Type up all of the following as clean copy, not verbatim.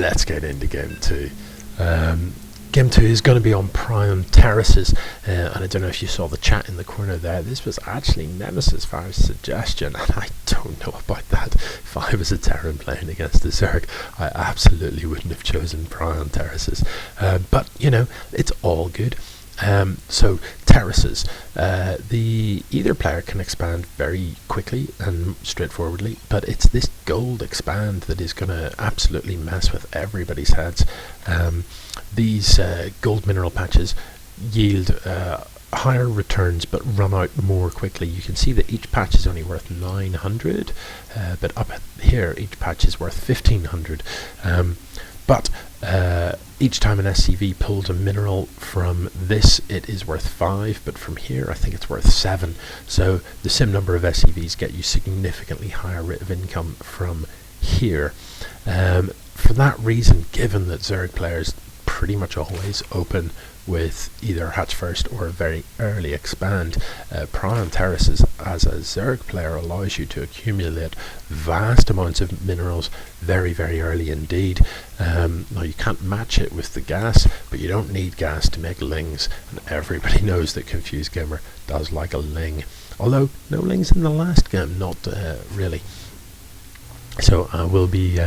let's get into game 2. Game 2 is going to be on Prime Terraces, and I don't know if you saw the chat in the corner there. This was actually NemesisFire's suggestion, and I don't know about that. If I was a Terran playing against the Zerg, I absolutely wouldn't have chosen Prime Terraces. But, you know, it's all good. So terraces, either player can expand very quickly and straightforwardly, but it's this gold expand that is going to absolutely mess with everybody's heads. These gold mineral patches yield higher returns but run out more quickly. You can see that each patch is only worth 900, but up here each patch is worth 1500. But each time an SCV pulls a mineral from this, it is worth 5, but from here I think it's worth 7. So the same number of SCVs get you significantly higher rate of income from here. For that reason, given that Zerg players pretty much always open with either hatch first or a very early expand, Prime Terraces as a Zerg player allows you to accumulate vast amounts of minerals very, very early indeed. Now you can't match it with the gas, but you don't need gas to make lings, and everybody knows that ConfuseGamer does like a ling, although no lings in the last game, not really. So I will be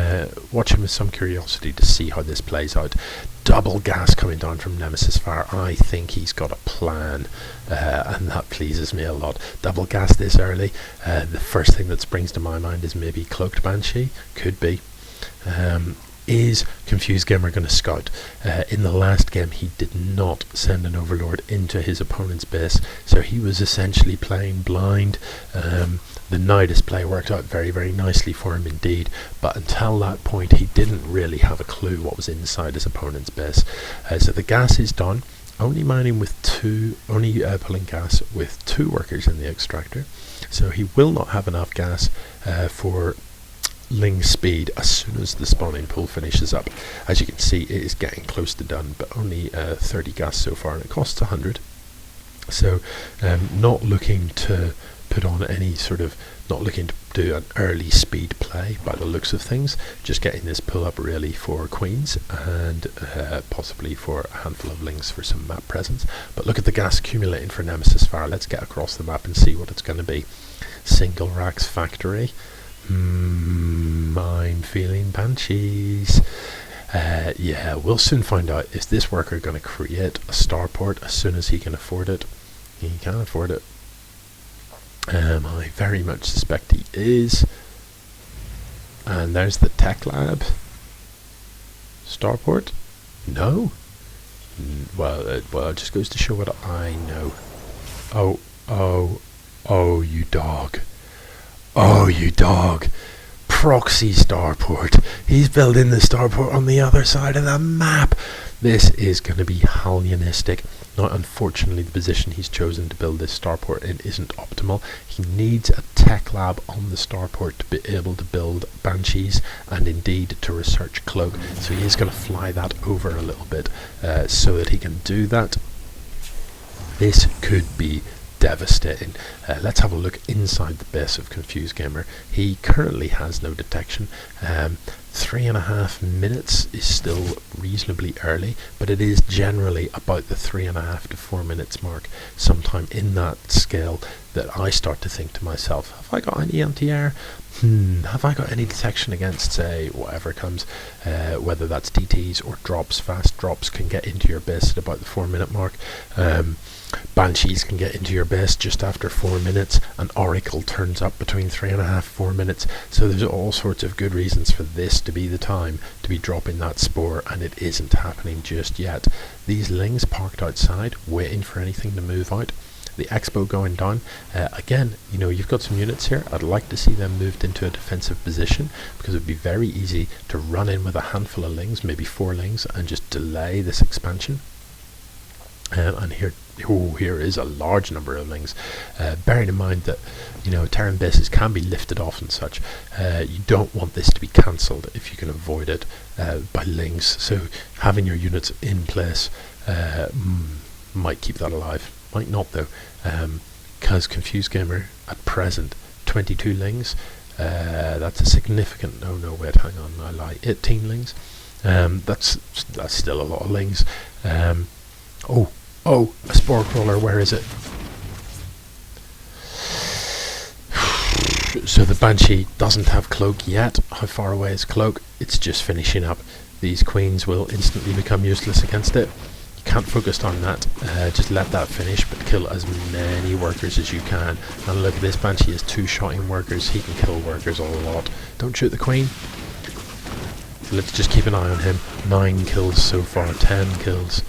watching with some curiosity to see how this plays out. Double gas coming down from NemesisFire. I think he's got a plan, and that pleases me a lot. Double gas this early. The first thing that springs to my mind is maybe Cloaked Banshee. Could be. Is ConfuseGamer going to scout? In the last game he did not send an Overlord into his opponent's base, so he was essentially playing blind. The Nidus play worked out very, very nicely for him indeed, but until that point he didn't really have a clue what was inside his opponent's base. So the gas is done, only pulling gas with 2 workers in the extractor, so he will not have enough gas for ling speed as soon as the spawning pool finishes up. As you can see, it is getting close to done, but only 30 gas so far, and it costs 100. So not looking to put on any sort of, not looking to do an early speed play by the looks of things, just getting this pull up really for queens and possibly for a handful of lings for some map presence. But look at the gas accumulating for NemesisFire. Let's get across the map and see what it's going to be. Single racks factory. I'm feeling banshees. Yeah, we'll soon find out. Is this worker going to create a starport as soon as he can afford it? He can afford it. I very much suspect he is. And there's the tech lab. Starport? No. Well, it just goes to show what I know. Oh, you dog. Oh, you dog. Proxy starport. He's building the starport on the other side of the map. This is going to be Hallionistic. Now, unfortunately, the position he's chosen to build this starport in isn't optimal. He needs a tech lab on the starport to be able to build banshees and indeed to research cloak. So he is going to fly that over a little bit so that he can do that. This could be devastating. Let's have a look inside the base of ConfuseGamer. He currently has no detection. 3.5 minutes is still reasonably early, but it is generally about the 3.5 to 4 minutes mark, sometime in that scale, that I start to think to myself, have I got any anti-air? Have I got any detection against, say, whatever comes, whether that's DTs or drops? Fast drops can get into your base at about the 4 minute mark. Banshees can get into your base just after 4 minutes, and Oracle turns up between 3.5 to 4 minutes. So there's all sorts of good reasons for this to be the time to be dropping that spore, and it isn't happening just yet. These lings parked outside waiting for anything to move out. The expo going down. Again, you know, you've got some units here. I'd like to see them moved into a defensive position, because it would be very easy to run in with a handful of lings, maybe 4 lings, and just delay this expansion. And here is a large number of lings. Bearing in mind that, you know, Terran bases can be lifted off and such. You don't want this to be cancelled if you can avoid it by lings. So having your units in place might keep that alive. Might not though, because ConfuseGamer at present 22 lings, That's a significant... Oh no, wait, hang on, I lie. 18 lings. That's still a lot of lings. Oh, a spore crawler, where is it? So the Banshee doesn't have cloak yet. How far away is cloak? It's just finishing up. These queens will instantly become useless against it. You can't focus on that. Just let that finish, but kill as many workers as you can. And look, this Banshee has 2 shotting workers. He can kill workers a lot. Don't shoot the queen. Let's just keep an eye on him. 9 kills so far, 10 kills.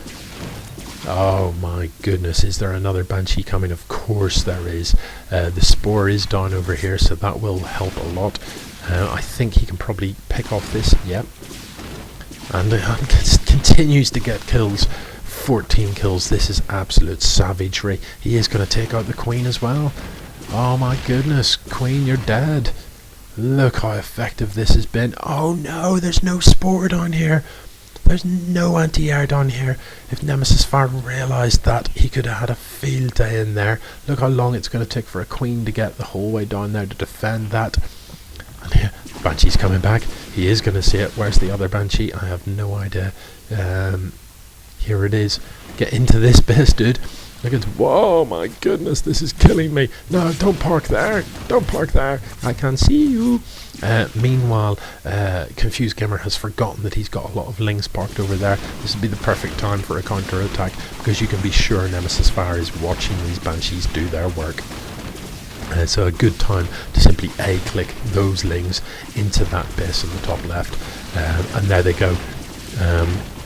Oh my goodness, is there another Banshee coming? Of course there is. The spore is down over here, so that will help a lot. I think he can probably pick off this. Yep. And continues to get kills. 14 kills. This is absolute savagery. He is going to take out the queen as well. Oh my goodness, queen, you're dead. Look how effective this has been. Oh no, there's no spore down here. There's no anti-air down here. If NemesisFire realised that, he could have had a field day in there. Look how long it's going to take for a queen to get the whole way down there to defend that. And here, Banshee's coming back. He is going to see it. Where's the other Banshee? I have no idea. Here it is. Get into this base, dude. Look at... Whoa, my goodness, this is killing me. No, don't park there. Don't park there. I can see you. Meanwhile, ConfuseGamer has forgotten that he's got a lot of lings parked over there. This would be the perfect time for a counter-attack, because you can be sure NemesisFire is watching these Banshees do their work. So a good time to simply A-click those lings into that base in the top left. And there they go.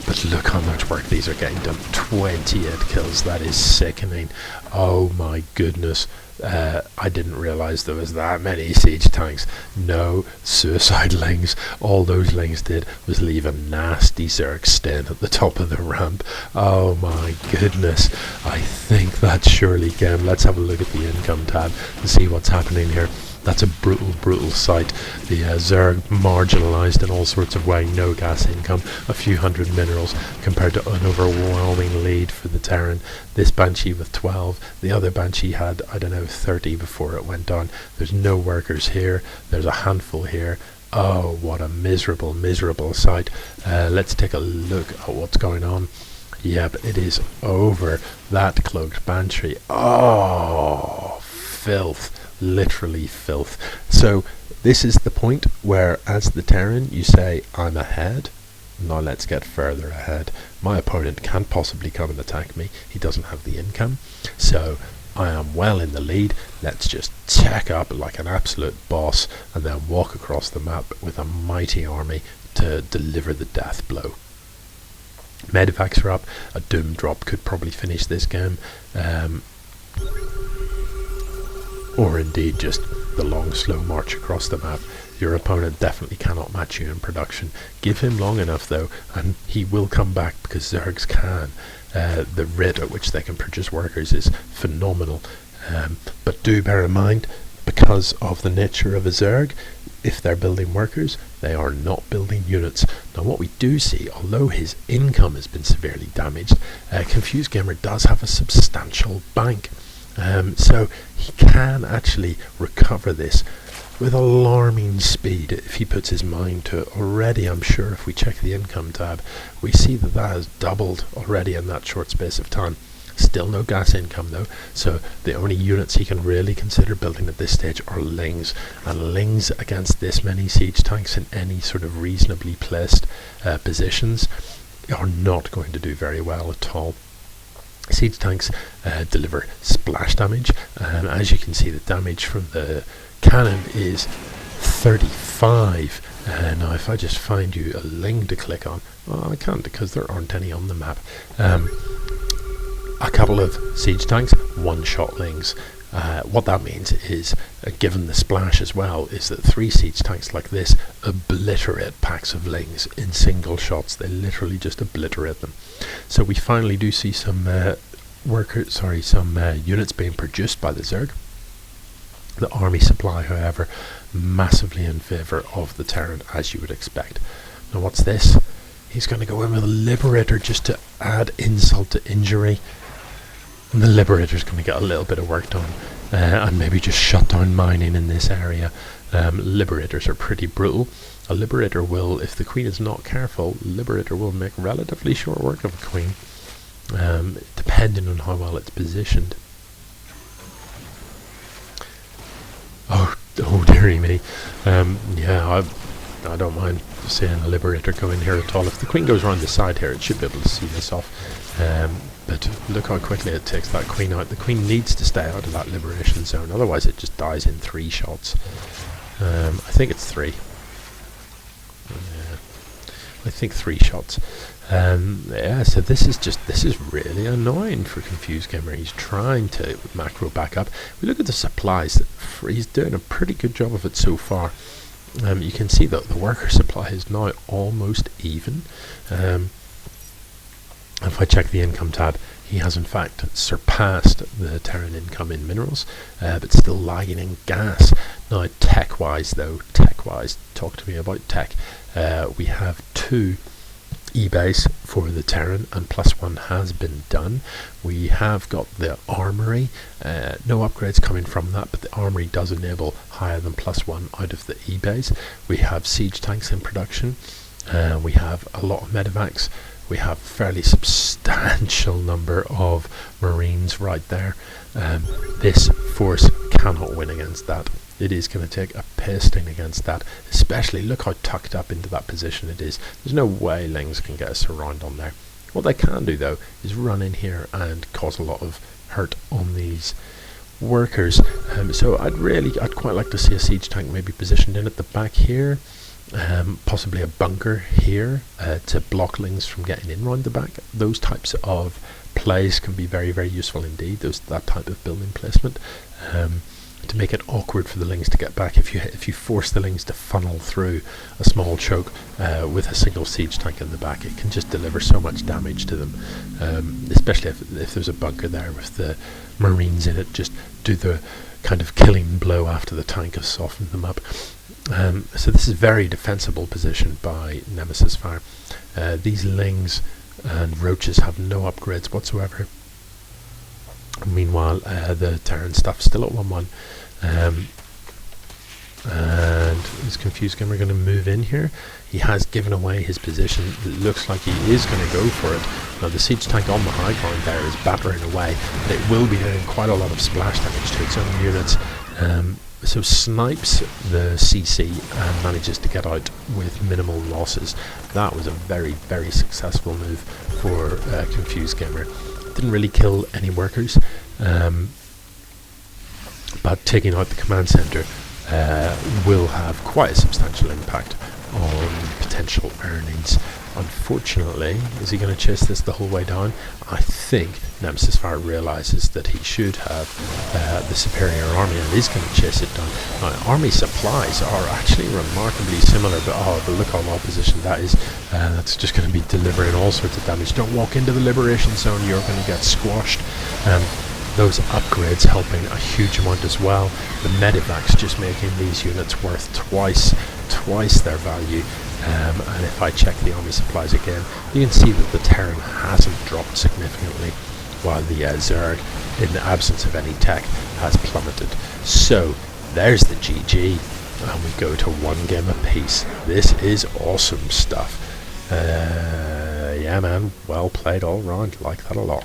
But look how much work these are getting done. 28 kills. That is sickening. Oh my goodness. I didn't realise there was that many siege tanks. No suicide lings. All those lings did was leave a nasty Zerg stain at the top of the ramp. Oh my goodness. I think that's surely game. Let's have a look at the income tab and see what's happening here. That's a brutal sight. The Zerg marginalised in all sorts of ways. No gas income, a few hundred minerals compared to an overwhelming lead for the Terran. This Banshee with 12. The other Banshee had, I don't know, 30 before it went down. There's no workers here. There's a handful here. Oh, what a miserable sight. Let's take a look at what's going on. Yep, it is over. That cloaked Banshee. Oh, filth. Literally filth. So this is the point where, as the Terran, you say, I'm ahead. Now let's get further ahead. My opponent can't possibly come and attack me. He doesn't have the income. So I am well in the lead. Let's just tech up like an absolute boss and then walk across the map with a mighty army to deliver the death blow. Medivacs are up. A Doom drop could probably finish this game. Or indeed just the long slow march across the map. Your opponent definitely cannot match you in production. Give him long enough though and he will come back, because Zergs can. The rate at which they can produce workers is phenomenal. But do bear in mind, because of the nature of a Zerg, if they're building workers, they are not building units. Now what we do see, although his income has been severely damaged, ConfuseGamer does have a substantial bank. So he can actually recover this with alarming speed if he puts his mind to it. Already, I'm sure if we check the income tab, we see that that has doubled already in that short space of time. Still no gas income though, so the only units he can really consider building at this stage are lings, and lings against this many siege tanks in any sort of reasonably placed positions are not going to do very well at all. Siege tanks deliver splash damage, and as you can see, the damage from the cannon is 35. Now if I just find you a ling to click on, well, I can't because there aren't any on the map. A couple of siege tanks, one-shot lings. What that means is, given the splash as well, is that 3 siege tanks like this obliterate packs of lings in single shots. They literally just obliterate them. So we finally do see some units being produced by the Zerg. The army supply, however, massively in favour of the Terran, as you would expect. Now what's this? He's going to go in with a Liberator just to add insult to injury. And the Liberator's going to get a little bit of work done, and maybe just shut down mining in this area. Liberators are pretty brutal. A Liberator will, if the queen is not careful, Liberator will make relatively short work of a queen, depending on how well it's positioned. Oh dearie me. Yeah, I don't mind seeing a Liberator go in here at all. If the queen goes around the side here, it should be able to see this off. But look how quickly it takes that queen out. The queen needs to stay out of that liberation zone, otherwise it just dies in 3 shots. I think it's 3. Yeah, I think 3 shots. Yeah, so this is really annoying for ConfuseGamer. He's trying to macro back up. We look at the supplies. He's doing a pretty good job of it so far. You can see that the worker supply is now almost even. If I check the income tab, he has in fact surpassed the Terran income in minerals, but still lagging in gas. Now, tech-wise, talk to me about tech. We have 2 eBays for the Terran, and +1 has been done. We have got the armory, no upgrades coming from that, but the armory does enable higher than +1 out of the eBays. We have siege tanks in production. We have a lot of medevacs. We have a fairly substantial number of marines right there. This force cannot win against that. It is going to take a pasting against that, especially look how tucked up into that position it is. There's no way Lings can get us around on there. What they can do though is run in here and cause a lot of hurt on these workers. So I'd quite like to see a siege tank maybe positioned in at the back here. Possibly a bunker here to block Lings from getting in round the back. Those types of plays can be very, very useful indeed. That type of building placement, to make it awkward for the Lings to get back. If you force the Lings to funnel through a small choke with a single siege tank in the back, it can just deliver so much damage to them. Especially if there's a bunker there with the marines in it, just do the kind of killing blow after the tank has softened them up. So this is very defensible position by NemesisFire. These Lings and Roaches have no upgrades whatsoever. Meanwhile, the Terran stuff still at 1-1. And is ConfuseGamer going to move in here? He has given away his position. It looks like he is going to go for it. Now the siege tank on the high ground there is battering away, but it will be doing quite a lot of splash damage to its own units. So snipes the CC and manages to get out with minimal losses. That was a very, very successful move for ConfuseGamer. Didn't really kill any workers, but taking out the command center will have quite a substantial impact on potential earnings. Unfortunately, is he going to chase this the whole way down? I think NemesisFire realizes that he should have the superior army and is going to chase it down. Now, army supplies are actually remarkably similar, but look how well positioned that is. That's just going to be delivering all sorts of damage. Don't walk into the liberation zone, you're going to get squashed. Those upgrades helping a huge amount as well. The medevacs just making these units worth twice their value. And if I check the army supplies again, you can see that the Terran hasn't dropped significantly, while the Zerg, in the absence of any tech, has plummeted. So there's the GG, and we go to 1 game apiece. This is awesome stuff. Yeah man, well played all round, like that a lot.